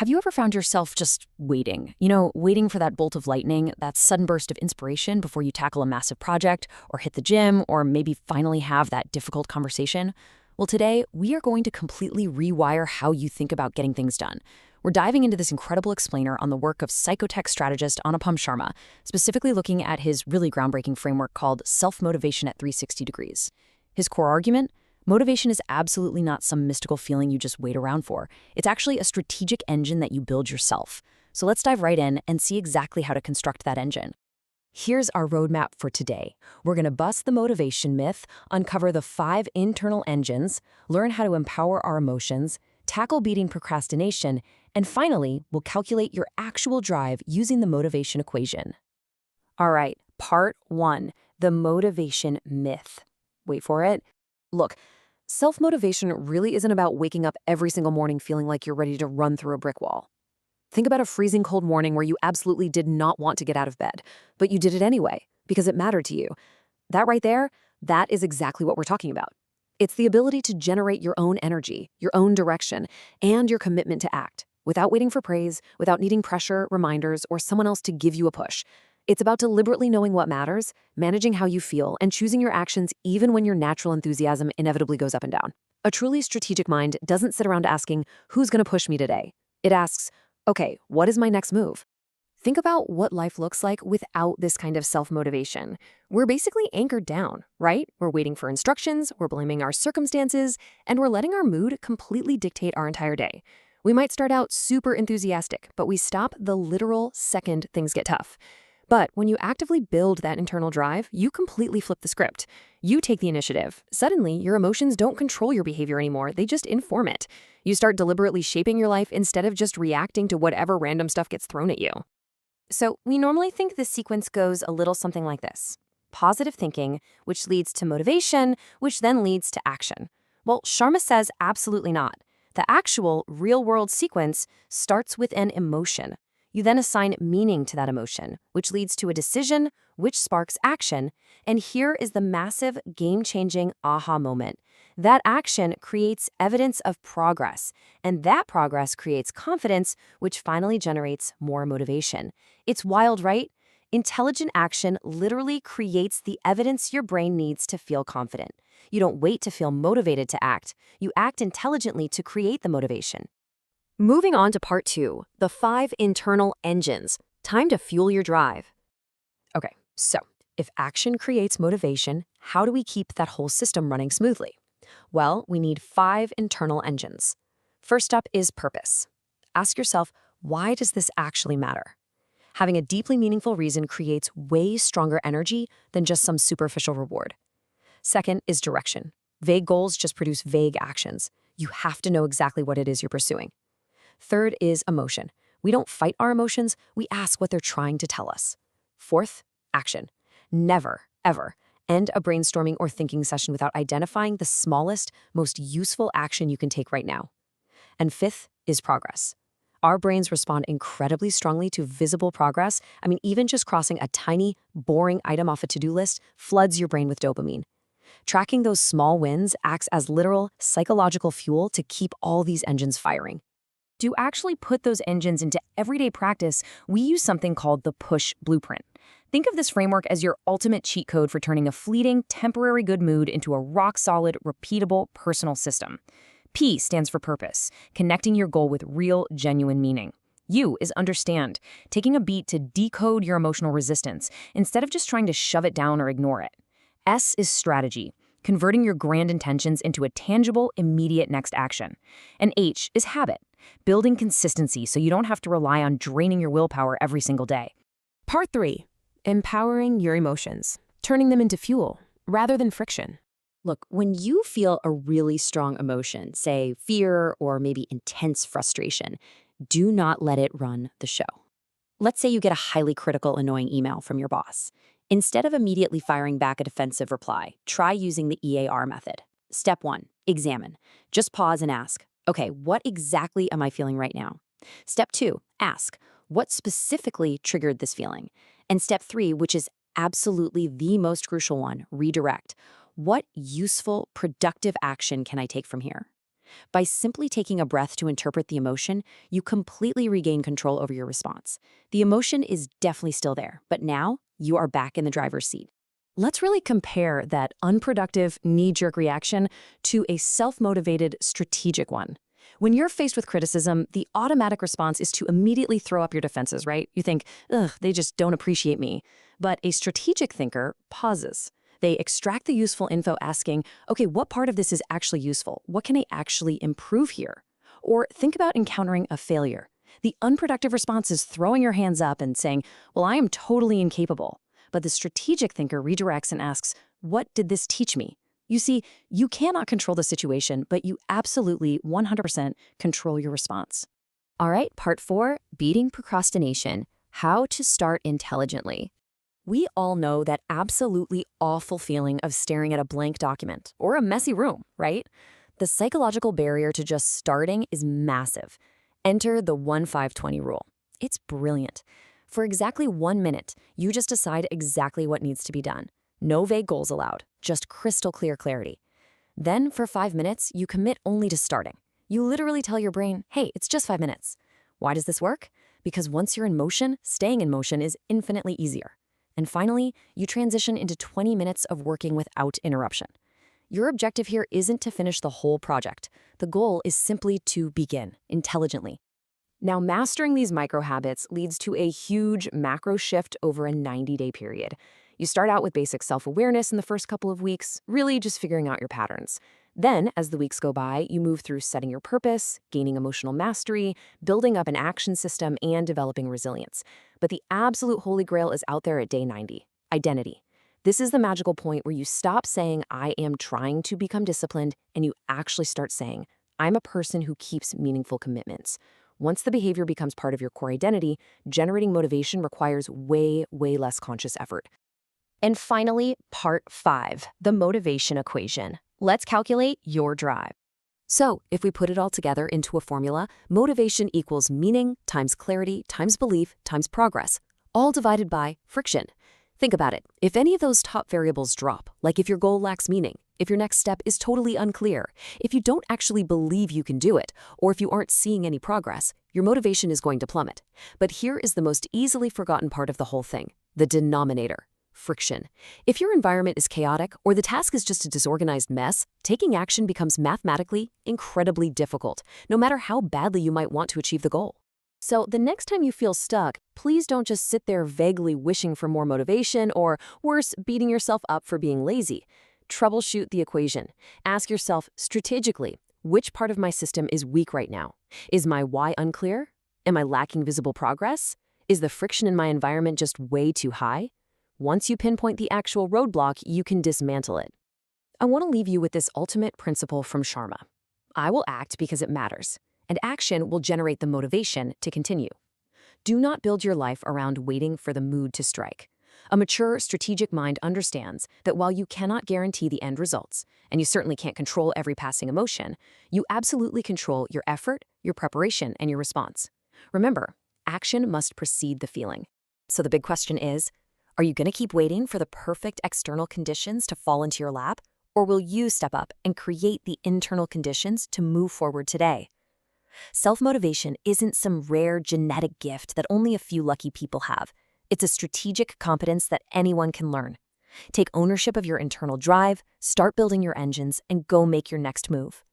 Have you ever found yourself just waiting? Waiting for that bolt of lightning, that sudden burst of inspiration before you tackle a massive project, or hit the gym, or maybe finally have that difficult conversation? Well, today, we are going to completely rewire how you think about getting things done. We're diving into this incredible explainer on the work of Psychotech strategist Anupam Sharma, specifically looking at his really groundbreaking framework called self-motivation at 360 degrees. His core argument? Motivation is absolutely not some mystical feeling you just wait around for. It's actually a strategic engine that you build yourself. So let's dive right in and see exactly how to construct that engine. Here's our roadmap for today. We're going to bust the motivation myth, uncover the 5 internal engines, learn how to empower our emotions, tackle beating procrastination, and finally, we'll calculate your actual drive using the motivation equation. All right, part 1, the motivation myth. Wait for it. Look, self-motivation really isn't about waking up every single morning feeling like you're ready to run through a brick wall. Think about a freezing cold morning where you absolutely did not want to get out of bed, but you did it anyway because it mattered to you. That right there, that is exactly what we're talking about. It's the ability to generate your own energy, your own direction, and your commitment to act without waiting for praise, without needing pressure, reminders, or someone else to give you a push. It's about deliberately knowing what matters, managing how you feel, and choosing your actions even when your natural enthusiasm inevitably goes up and down. A truly strategic mind doesn't sit around asking, who's going to push me today? It asks, okay, what is my next move? Think about what life looks like without this kind of self-motivation. We're basically anchored down, right? We're waiting for instructions, we're blaming our circumstances, and we're letting our mood completely dictate our entire day. We might start out super enthusiastic, but we stop the literal second things get tough. But when you actively build that internal drive, you completely flip the script. You take the initiative. Suddenly, your emotions don't control your behavior anymore, they just inform it. You start deliberately shaping your life instead of just reacting to whatever random stuff gets thrown at you. So we normally think this sequence goes a little something like this. Positive thinking, which leads to motivation, which then leads to action. Well, Sharma says absolutely not. The actual, real-world sequence starts with an emotion. You then assign meaning to that emotion, which leads to a decision, which sparks action. And here is the massive, game-changing aha moment. That action creates evidence of progress, and that progress creates confidence, which finally generates more motivation. It's wild, right? Intelligent action literally creates the evidence your brain needs to feel confident. You don't wait to feel motivated to act. You act intelligently to create the motivation. Moving on to part 2, the 5 internal engines. Time to fuel your drive. Okay, so if action creates motivation, how do we keep that whole system running smoothly? Well, we need 5 internal engines. First up is purpose. Ask yourself, why does this actually matter? Having a deeply meaningful reason creates way stronger energy than just some superficial reward. Second is direction. Vague goals just produce vague actions. You have to know exactly what it is you're pursuing. Third is emotion. We don't fight our emotions, we ask what they're trying to tell us. Fourth, action. Never, ever end a brainstorming or thinking session without identifying the smallest, most useful action you can take right now. And fifth is progress. Our brains respond incredibly strongly to visible progress. Even just crossing a tiny, boring item off a to-do list floods your brain with dopamine. Tracking those small wins acts as literal psychological fuel to keep all these engines firing. To actually put those engines into everyday practice, we use something called the push blueprint. Think of this framework as your ultimate cheat code for turning a fleeting, temporary good mood into a rock-solid, repeatable, personal system. P stands for purpose, connecting your goal with real, genuine meaning. U is understand, taking a beat to decode your emotional resistance instead of just trying to shove it down or ignore it. S is strategy, converting your grand intentions into a tangible, immediate next action. And H is habit, building consistency so you don't have to rely on draining your willpower every single day. Part 3, empowering your emotions, turning them into fuel rather than friction. Look, when you feel a really strong emotion, say fear or maybe intense frustration, do not let it run the show. Let's say you get a highly critical, annoying email from your boss. Instead of immediately firing back a defensive reply, try using the EAR method. Step 1, examine. Just pause and ask, okay, what exactly am I feeling right now? Step 2, ask, what specifically triggered this feeling? And step 3, which is absolutely the most crucial one, redirect. What useful, productive action can I take from here? By simply taking a breath to interpret the emotion, you completely regain control over your response. The emotion is definitely still there, but now you are back in the driver's seat. Let's really compare that unproductive, knee-jerk reaction to a self-motivated, strategic one. When you're faced with criticism, the automatic response is to immediately throw up your defenses, right? You think, ugh, they just don't appreciate me. But a strategic thinker pauses. They extract the useful info asking, okay, what part of this is actually useful? What can I actually improve here? Or think about encountering a failure. The unproductive response is throwing your hands up and saying, well, I am totally incapable. But the strategic thinker redirects and asks, what did this teach me? You see, you cannot control the situation, but you absolutely 100% control your response. All right, part 4, beating procrastination, how to start intelligently. We all know that absolutely awful feeling of staring at a blank document or a messy room, right? The psychological barrier to just starting is massive. Enter the 1-5-20 rule. It's brilliant. For exactly 1 minute, you just decide exactly what needs to be done. No vague goals allowed, just crystal clear clarity. Then, for 5 minutes, you commit only to starting. You literally tell your brain, hey, it's just 5 minutes. Why does this work? Because once you're in motion, staying in motion is infinitely easier. And finally, you transition into 20 minutes of working without interruption. Your objective here isn't to finish the whole project. The goal is simply to begin intelligently. Now, mastering these micro habits leads to a huge macro shift over a 90-day period. You start out with basic self-awareness in the first couple of weeks, really just figuring out your patterns. Then, as the weeks go by, you move through setting your purpose, gaining emotional mastery, building up an action system, and developing resilience. But the absolute holy grail is out there at day 90, identity. This is the magical point where you stop saying, I am trying to become disciplined, and you actually start saying, I'm a person who keeps meaningful commitments. Once the behavior becomes part of your core identity, generating motivation requires way less conscious effort. And finally, part 5, the motivation equation. Let's calculate your drive. So, if we put it all together into a formula, motivation equals meaning times clarity times belief times progress, all divided by friction. Think about it. If any of those top variables drop, like if your goal lacks meaning, if your next step is totally unclear, if you don't actually believe you can do it, or if you aren't seeing any progress, your motivation is going to plummet. But here is the most easily forgotten part of the whole thing, the denominator. Friction. If your environment is chaotic or the task is just a disorganized mess, taking action becomes mathematically incredibly difficult, no matter how badly you might want to achieve the goal. So the next time you feel stuck, please don't just sit there vaguely wishing for more motivation or, worse, beating yourself up for being lazy. Troubleshoot the equation. Ask yourself strategically, which part of my system is weak right now? Is my why unclear? Am I lacking visible progress? Is the friction in my environment just way too high? Once you pinpoint the actual roadblock, you can dismantle it. I want to leave you with this ultimate principle from Sharma. I will act because it matters, and action will generate the motivation to continue. Do not build your life around waiting for the mood to strike. A mature, strategic mind understands that while you cannot guarantee the end results, and you certainly can't control every passing emotion, you absolutely control your effort, your preparation, and your response. Remember, action must precede the feeling. So the big question is, are you going to keep waiting for the perfect external conditions to fall into your lap? Or will you step up and create the internal conditions to move forward today? Self-motivation isn't some rare genetic gift that only a few lucky people have. It's a strategic competence that anyone can learn. Take ownership of your internal drive, start building your engines, and go make your next move.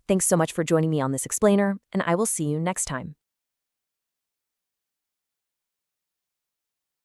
Thanks so much for joining me on this explainer, and I will see you next time.